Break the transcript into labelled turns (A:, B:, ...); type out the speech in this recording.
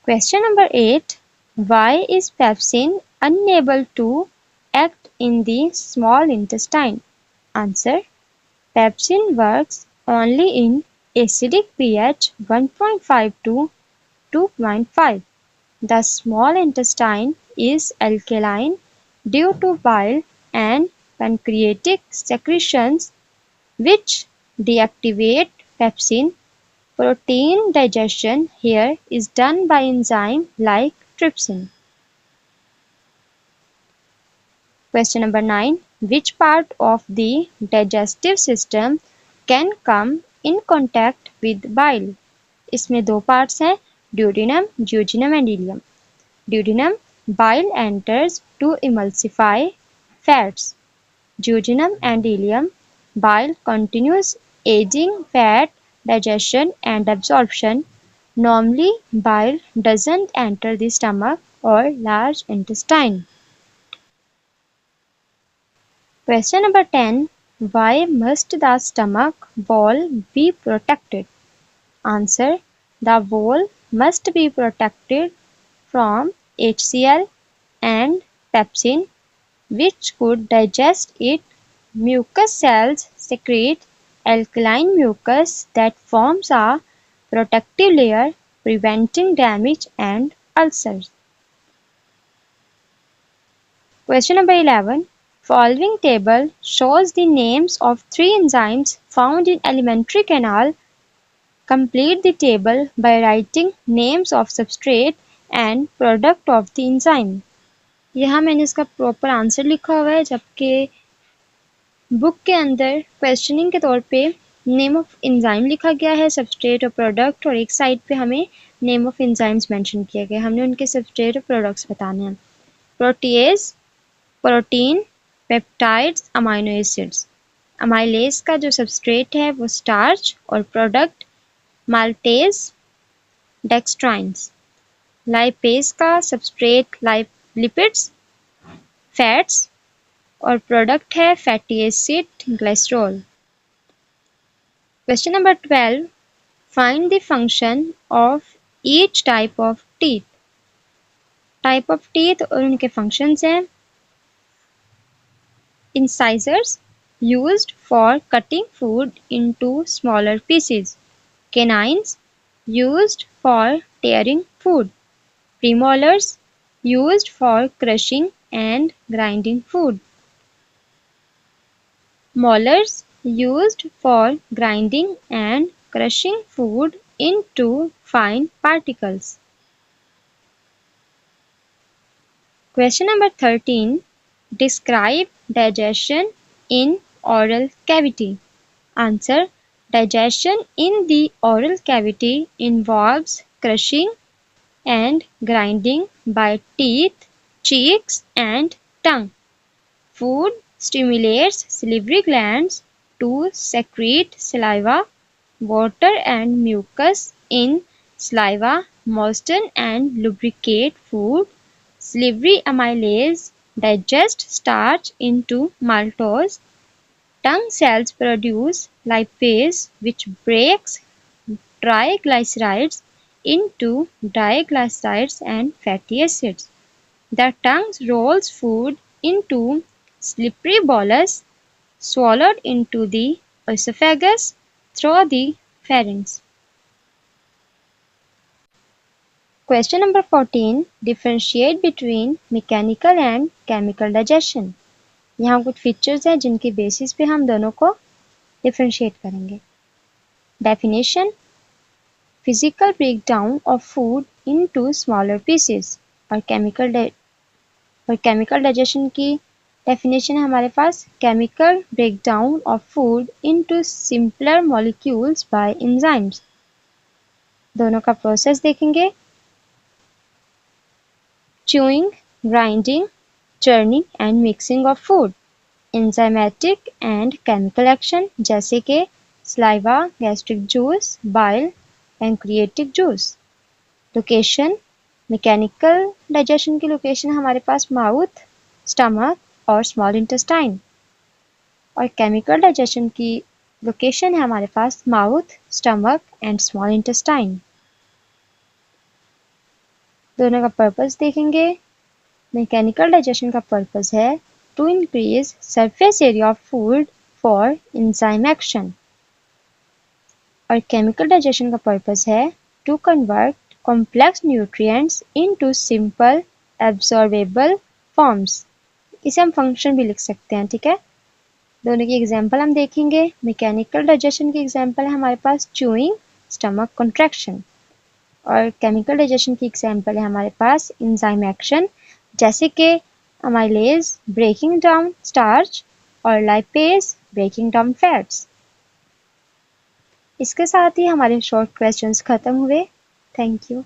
A: Question number 8. Why is pepsin unable to act in the small intestine? Answer. Pepsin works only in acidic pH 1.5 to 2.5. The small intestine is alkaline due to bile and pancreatic secretions which deactivate pepsin. Protein digestion here is done by enzyme like trypsin. Question number 9. Which part of the digestive system can come in contact with bile? इसमें दो parts हैं, duodenum, jejunum and ileum. Duodenum, bile enters to emulsify fats. Jejunum and ileum, bile continues aiding fat digestion and absorption. Normally, bile doesn't enter the stomach or large intestine. Question number 10. Why must the stomach wall be protected? Answer. The wall must be protected from HCl and pepsin, which could digest it. Mucus cells secrete alkaline mucus that forms a protective layer, preventing damage and ulcers. Question number 11. Following table shows the names of 3 enzymes found in alimentary canal. Complete the table by writing names of substrate and product of the enzyme. यहाँ मैंने इसका proper answer लिखा हुआ है, जबकि book के अंदर questioning के तौर पे नेम ऑफ एंजाइम लिखा गया है, सबस्ट्रेट और प्रोडक्ट, और एक साइड पे हमें नेम ऑफ एंजाइम्स मेंशन किया गया है। हमने उनके सबस्ट्रेट और प्रोडक्ट्स बताने हैं। Protease, protein, peptides, amino acids. Amylase का जो सबस्ट्रेट है वो स्टार्च और प्रोडक्ट माल्टेज, डेक्स्ट्राइंस। लाइपेज का सबस्ट्रेट लिपिड्स, फैट्स, और प्रोडक्ट है fatty acid, glycerol. Question number 12. Find the function of each type of teeth. Type of teeth और उनके फंक्शंस हैं। Incisors used for cutting food into smaller pieces. Canines used for tearing food. Premolars used for crushing and grinding food. Molars used for grinding and crushing food into fine particles. Question number 13. Describe digestion in oral cavity. Answer. Digestion in the oral cavity involves crushing and grinding by teeth, cheeks, and tongue. Food stimulates salivary glands to secrete saliva. Water and mucus in saliva moisten and lubricate food. Salivary amylase digest starch into maltose. Tongue cells produce lipase, which breaks triglycerides into diglycerides and fatty acids. The tongue rolls food into slippery bolus, swallowed into the esophagus through the pharynx. Question number 14. Differentiate between mechanical and chemical digestion. यहाँ कुछ features हैं जिनके basis पे हम दोनों को differentiate करेंगे। Definition. Physical breakdown of food into smaller pieces. और chemical digestion की डेफिनेशन है हमारे पास chemical breakdown of food into simpler molecules by enzymes. दोनों का प्रोसेस देखेंगे। Chewing, grinding, churning and mixing of food. Enzymatic and chemical action जैसे कि saliva, gastric juice, bile, pancreatic juice. Location. Mechanical digestion की location हमारे पास mouth, stomach और small intestine, और केमिकल डाइजेशन की लोकेशन है हमारे पास mouth, stomach and small intestine. दोनों का पर्पस देखेंगे। मैकेनिकल डाइजेशन का पर्पस है to increase surface area of food for enzyme action, और केमिकल डाइजेशन का पर्पस है to convert complex nutrients into simple absorbable forms. इसे हम फंक्शन भी लिख सकते हैं, ठीक है। दोनों की एग्जांपल हम देखेंगे। मैकेनिकल डाइजेशन की एग्जांपल है हमारे पास च्यूइंग, स्टमक कॉन्ट्रैक्शन, और केमिकल डाइजेशन की एग्जांपल है हमारे पास एंजाइम एक्शन, जैसे कि अमाइलेज ब्रेकिंग डाउन स्टार्च और लाइपेज ब्रेकिंग डाउन फैट्स। इसके साथ ही हमारे शॉर्ट क्वेश्चंस खत्म हुए। Thank you.